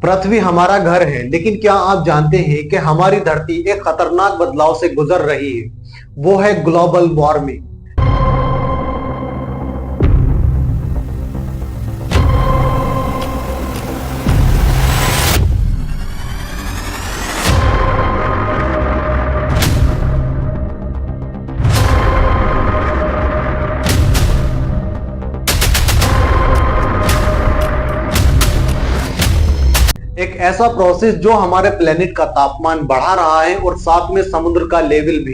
पृथ्वी हमारा घर है, लेकिन क्या आप जानते हैं कि हमारी धरती एक खतरनाक बदलाव से गुजर रही है। वो है ग्लोबल वार्मिंग। एक ऐसा प्रोसेस जो हमारे प्लेनेट का तापमान बढ़ा रहा है और साथ में समुद्र का लेवल भी।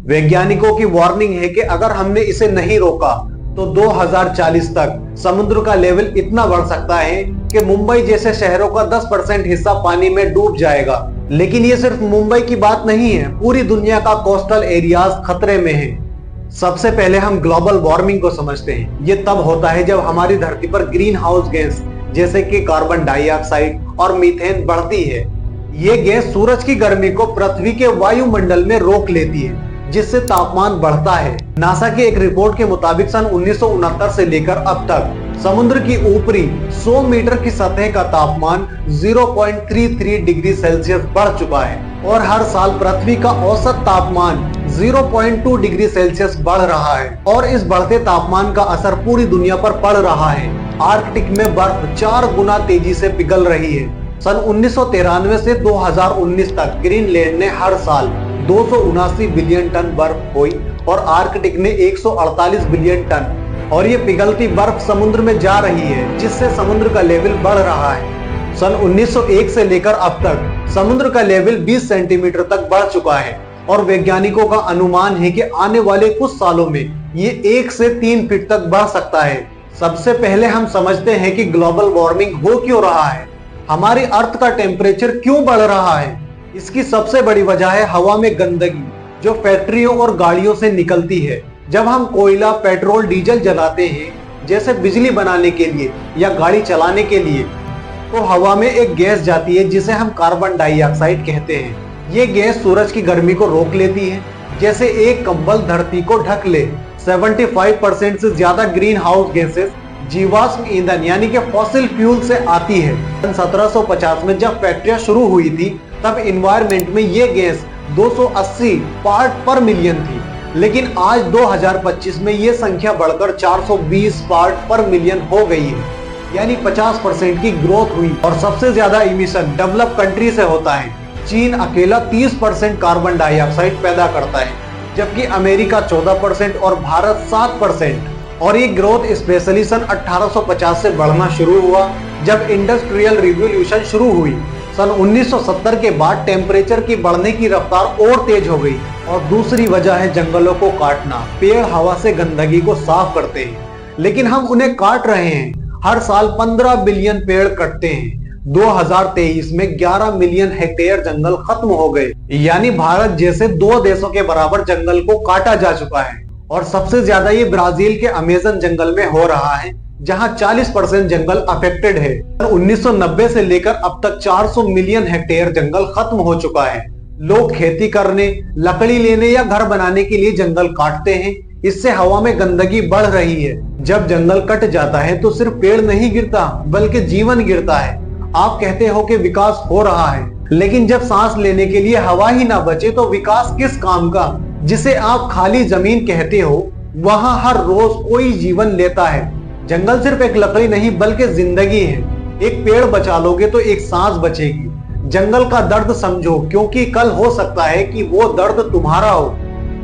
वैज्ञानिकों की वार्निंग है कि अगर हमने इसे नहीं रोका तो 2040 तक समुद्र का लेवल इतना बढ़ सकता है कि मुंबई जैसे शहरों का 10% हिस्सा पानी में डूब जाएगा। लेकिन ये सिर्फ मुंबई की बात नहीं है, पूरी दुनिया का कोस्टल एरियाज खतरे में है। सबसे पहले हम ग्लोबल वार्मिंग को समझते हैं। ये तब होता है जब हमारी धरती पर ग्रीन हाउस गैस जैसे कि कार्बन डाइऑक्साइड और मीथेन बढ़ती है। ये गैस सूरज की गर्मी को पृथ्वी के वायुमंडल में रोक लेती है, जिससे तापमान बढ़ता है। नासा की एक रिपोर्ट के मुताबिक सन 1969 से लेकर अब तक समुद्र की ऊपरी 100 मीटर की सतह का तापमान 0.33 डिग्री सेल्सियस बढ़ चुका है और हर साल पृथ्वी का औसत तापमान 0.2 डिग्री सेल्सियस बढ़ रहा है और इस बढ़ते तापमान का असर पूरी दुनिया पर पड़ रहा है। आर्कटिक में बर्फ 4 गुना तेजी से पिघल रही है। सन 1993 से 2019 तक ग्रीनलैंड ने हर साल 279 बिलियन टन बर्फ खोई और आर्कटिक ने 148 बिलियन टन, और ये पिघलती बर्फ समुद्र में जा रही है, जिससे समुद्र का लेवल बढ़ रहा है। सन 1901 से लेकर अब तक समुद्र का लेवल 20 सेंटीमीटर तक बढ़ चुका है और वैज्ञानिकों का अनुमान है कि आने वाले कुछ सालों में ये 1 से 3 फीट तक बढ़ सकता है। सबसे पहले हम समझते हैं कि ग्लोबल वार्मिंग हो क्यों रहा है, हमारी अर्थ का टेम्परेचर क्यों बढ़ रहा है। इसकी सबसे बड़ी वजह है हवा में गंदगी जो फैक्ट्रियों और गाड़ियों से निकलती है। जब हम कोयला, पेट्रोल, डीजल जलाते हैं, जैसे बिजली बनाने के लिए या गाड़ी चलाने के लिए, तो हवा में एक गैस जाती है जिसे हम कार्बन डाइऑक्साइड कहते हैं। ये गैस सूरज की गर्मी को रोक लेती है, जैसे एक कंबल धरती को ढक ले। 75% से ज्यादा ग्रीन हाउस गैसेस जीवाश्म ईंधन यानी कि फॉसिल फ्यूल से आती है। 1750 में जब फैक्ट्रियां शुरू हुई थी, तब एनवायरनमेंट में ये गैस 280 पार्ट पर मिलियन थी, लेकिन आज 2025 में ये संख्या बढ़कर 420 पार्ट पर मिलियन हो गई है, यानी 50% की ग्रोथ हुई। और सबसे ज्यादा इमिशन डेवलप कंट्री से होता है। चीन अकेला 30% कार्बन डाइऑक्साइड पैदा करता है, जबकि अमेरिका 14% और भारत 7%। और ये ग्रोथ स्पेशली सन 1850 से बढ़ना शुरू हुआ जब इंडस्ट्रियल रिवॉल्यूशन शुरू हुई। सन 1970 के बाद टेम्परेचर की बढ़ने की रफ्तार और तेज हो गई। और दूसरी वजह है जंगलों को काटना। पेड़ हवा से गंदगी को साफ करते हैं, लेकिन हम उन्हें काट रहे हैं। हर साल 15 बिलियन पेड़ कटते हैं। 2023 में 11 मिलियन हेक्टेयर जंगल खत्म हो गए, यानी भारत जैसे 2 देशों के बराबर जंगल को काटा जा चुका है। और सबसे ज्यादा ये ब्राजील के अमेज़न जंगल में हो रहा है, जहां 40% जंगल अफेक्टेड है। 1990 से लेकर अब तक 400 मिलियन हेक्टेयर जंगल खत्म हो चुका है। लोग खेती करने, लकड़ी लेने या घर बनाने के लिए जंगल काटते हैं। इससे हवा में गंदगी बढ़ रही है। जब जंगल कट जाता है तो सिर्फ पेड़ नहीं गिरता, बल्कि जीवन गिरता है। आप कहते हो कि विकास हो रहा है, लेकिन जब सांस लेने के लिए हवा ही ना बचे तो विकास किस काम का। जिसे आप खाली जमीन कहते हो, वहां हर रोज कोई जीवन लेता है। जंगल सिर्फ एक लकड़ी नहीं बल्कि जिंदगी है। एक पेड़ बचा लोगे तो एक सांस बचेगी। जंगल का दर्द समझो, क्योंकि कल हो सकता है कि वो दर्द तुम्हारा हो।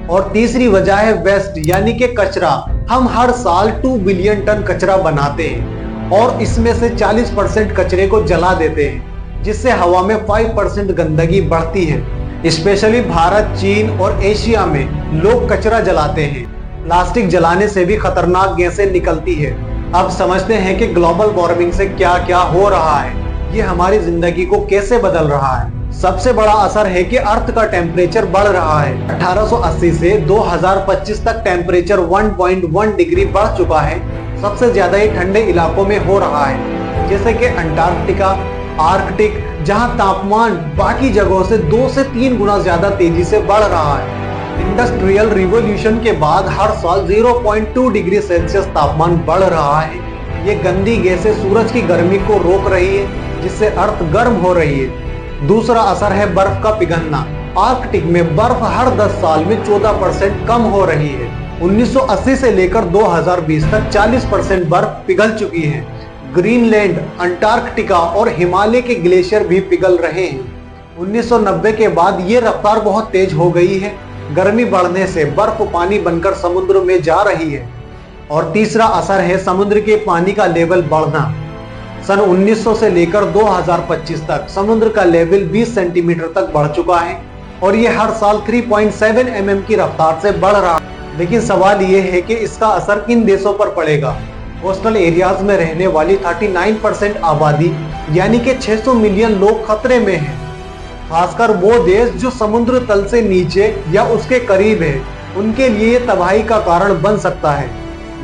और तीसरी वजह है वेस्ट यानी कि कचरा। हम हर साल 2 बिलियन टन कचरा बनाते हैं और इसमें से 40% कचरे को जला देते हैं, जिससे हवा में 5% गंदगी बढ़ती है। स्पेशली भारत, चीन और एशिया में लोग कचरा जलाते हैं। प्लास्टिक जलाने से भी खतरनाक गैसें निकलती है। अब समझते हैं कि ग्लोबल वार्मिंग से क्या क्या हो रहा है, ये हमारी जिंदगी को कैसे बदल रहा है। सबसे बड़ा असर है कि अर्थ का टेम्परेचर बढ़ रहा है। 1880 से 2025 तक टेम्परेचर 1.1 डिग्री बढ़ चुका है। सबसे ज्यादा ये ठंडे इलाकों में हो रहा है, जैसे कि अंटार्कटिका, आर्कटिक, जहां तापमान बाकी जगहों से 2 से 3 गुना ज्यादा तेजी से बढ़ रहा है। इंडस्ट्रियल रिवॉल्यूशन के बाद हर साल 0.2 डिग्री सेल्सियस तापमान बढ़ रहा है। ये गंदी गैसें सूरज की गर्मी को रोक रही है, जिससे अर्थ गर्म हो रही है। दूसरा असर है बर्फ का पिघलना। आर्कटिक में बर्फ हर 10 साल में 14% कम हो रही है। 1980 से लेकर 2020 तक 40% बर्फ पिघल चुकी है। ग्रीनलैंड, अंटार्कटिका और हिमालय के ग्लेशियर भी पिघल रहे हैं। 1990 के बाद ये रफ्तार बहुत तेज हो गई है। गर्मी बढ़ने से बर्फ पानी बनकर समुद्र में जा रही है। और तीसरा असर है समुद्र के पानी का लेवल बढ़ना। सन 1900 से लेकर 2025 तक समुद्र का लेवल 20 सेंटीमीटर तक बढ़ चुका है और ये हर साल 3.7 mm की रफ्तार से बढ़ रहा है। लेकिन सवाल ये है कि इसका असर किन देशों पर पड़ेगा। कोस्टल एरियाज में रहने वाली 39% आबादी यानी कि 600 मिलियन लोग खतरे में हैं। खासकर वो देश जो समुद्र तल से नीचे या उसके करीब है, उनके लिए तबाही का कारण बन सकता है।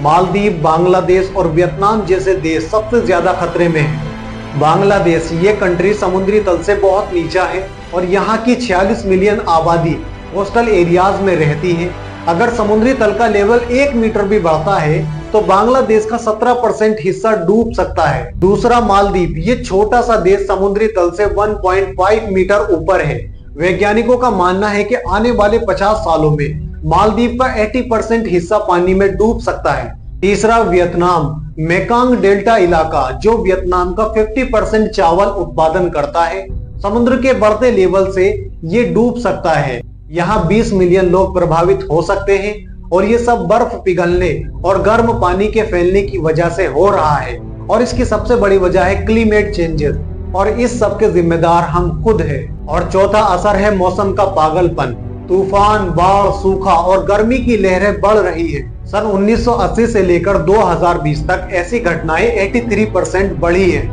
मालदीव, बांग्लादेश और वियतनाम जैसे देश सबसे ज्यादा खतरे में हैं। बांग्लादेश ये कंट्री समुद्री तल से बहुत नीचा है और यहाँ की 46 मिलियन आबादी कोस्टल एरियाज में रहती है। अगर समुद्री तल का लेवल 1 मीटर भी बढ़ता है तो बांग्लादेश का 17% हिस्सा डूब सकता है। दूसरा मालदीव, ये छोटा सा देश समुद्री तल से 1.5 मीटर ऊपर है। वैज्ञानिकों का मानना है कि आने वाले 50 सालों में मालदीव का 80% हिस्सा पानी में डूब सकता है। तीसरा वियतनाम, मेकांग डेल्टा इलाका जो वियतनाम का 50% चावल उत्पादन करता है, समुद्र के बढ़ते लेवल से ये डूब सकता है। यहाँ 20 मिलियन लोग प्रभावित हो सकते हैं और ये सब बर्फ पिघलने और गर्म पानी के फैलने की वजह से हो रहा है। और इसकी सबसे बड़ी वजह है क्लाइमेट चेंजेस और इस सब के जिम्मेदार हम खुद हैं। और चौथा असर है मौसम का पागलपन। तूफान, बाढ़, सूखा और गर्मी की लहरें बढ़ रही है। सन 1980 से लेकर 2020 तक ऐसी घटनाएं 83% बढ़ी है।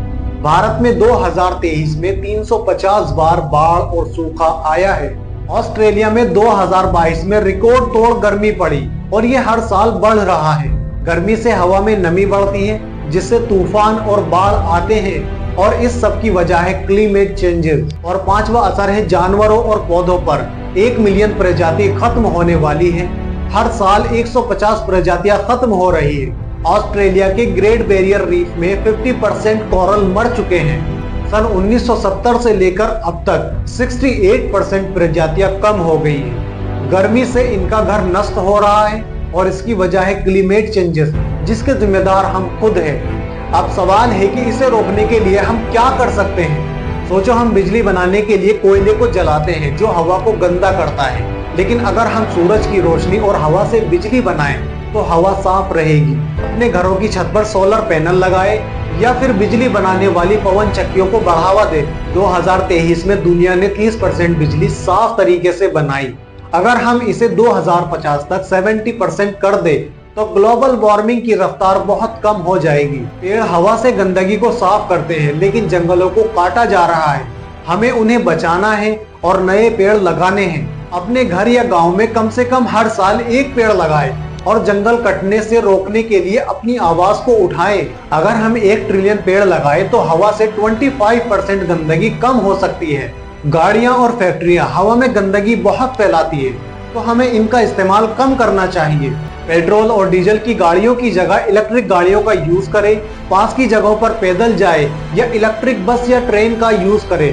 भारत में 2023 में 350 बार बाढ़ और सूखा आया है। ऑस्ट्रेलिया में 2022 में रिकॉर्ड तोड़ गर्मी पड़ी और ये हर साल बढ़ रहा है। गर्मी से हवा में नमी बढ़ती है जिससे तूफान और बाढ़ आते हैं और इस सब की वजह है क्लाइमेट चेंजेस। और पांचवा असर है जानवरों और पौधों पर। 1 मिलियन प्रजाति खत्म होने वाली है। हर साल 150 प्रजातियां खत्म हो रही है। ऑस्ट्रेलिया के ग्रेट बैरियर रीफ में 50% कोरल मर चुके हैं। सन 1970 से लेकर अब तक 68% प्रजातियां कम हो गई हैं। गर्मी से इनका घर नष्ट हो रहा है और इसकी वजह है क्लाइमेट चेंजेस, जिसके जिम्मेदार हम खुद हैं। अब सवाल है कि इसे रोकने के लिए हम क्या कर सकते हैं। सोचो, हम बिजली बनाने के लिए कोयले को जलाते हैं जो हवा को गंदा करता है, लेकिन अगर हम सूरज की रोशनी और हवा से बिजली बनाएं तो हवा साफ रहेगी। अपने घरों की छत पर सोलर पैनल लगाए या फिर बिजली बनाने वाली पवन चक्कियों को बढ़ावा दे। 2023 में दुनिया ने 30% बिजली साफ तरीके से बनाई। अगर हम इसे 2050 तक 70% कर दे तो ग्लोबल वार्मिंग की रफ्तार बहुत कम हो जाएगी। पेड़ हवा से गंदगी को साफ करते हैं, लेकिन जंगलों को काटा जा रहा है। हमें उन्हें बचाना है और नए पेड़ लगाने हैं। अपने घर या गांव में कम से कम हर साल 1 पेड़ लगाएं और जंगल कटने से रोकने के लिए अपनी आवाज को उठाएं। अगर हम 1 ट्रिलियन पेड़ लगाएं तो हवा से 25% गंदगी कम हो सकती है। गाड़ियां और फैक्ट्रियां हवा में गंदगी बहुत फैलाती है, तो हमें इनका इस्तेमाल कम करना चाहिए। पेट्रोल और डीजल की गाड़ियों की जगह इलेक्ट्रिक गाड़ियों का यूज करें। पास की जगहों पर पैदल जाए या इलेक्ट्रिक बस या ट्रेन का यूज करें।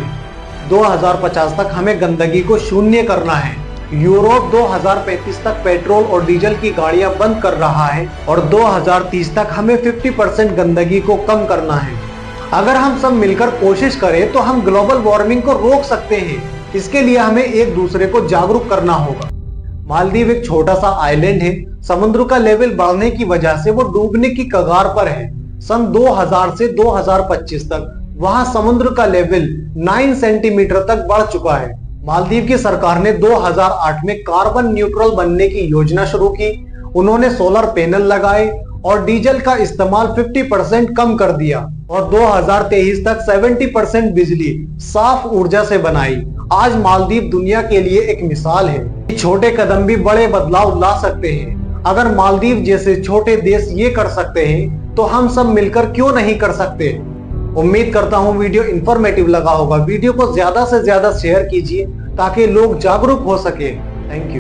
2050 तक हमें गंदगी को शून्य करना है। यूरोप 2035 तक पेट्रोल और डीजल की गाड़ियां बंद कर रहा है और 2030 तक हमें 50% गंदगी को कम करना है। अगर हम सब मिलकर कोशिश करें तो हम ग्लोबल वार्मिंग को रोक सकते हैं। इसके लिए हमें एक दूसरे को जागरूक करना होगा। मालदीव एक छोटा सा आइलैंड है। समुद्र का लेवल बढ़ने की वजह से वो डूबने की कगार पर है। सन 2000 से 2025 तक वहां समुद्र का लेवल 9 सेंटीमीटर तक बढ़ चुका है। मालदीव की सरकार ने 2008 में कार्बन न्यूट्रल बनने की योजना शुरू की। उन्होंने सोलर पैनल लगाए और डीजल का इस्तेमाल 50% कम कर दिया और 2023 तक 70% बिजली साफ ऊर्जा से बनाई। आज मालदीव दुनिया के लिए एक मिसाल है। छोटे कदम भी बड़े बदलाव ला सकते हैं। अगर मालदीव जैसे छोटे देश ये कर सकते हैं तो हम सब मिलकर क्यों नहीं कर सकते। उम्मीद करता हूँ वीडियो इंफॉर्मेटिव लगा होगा। वीडियो को ज्यादा से ज्यादा शेयर कीजिए ताकि लोग जागरूक हो सके। Thank you.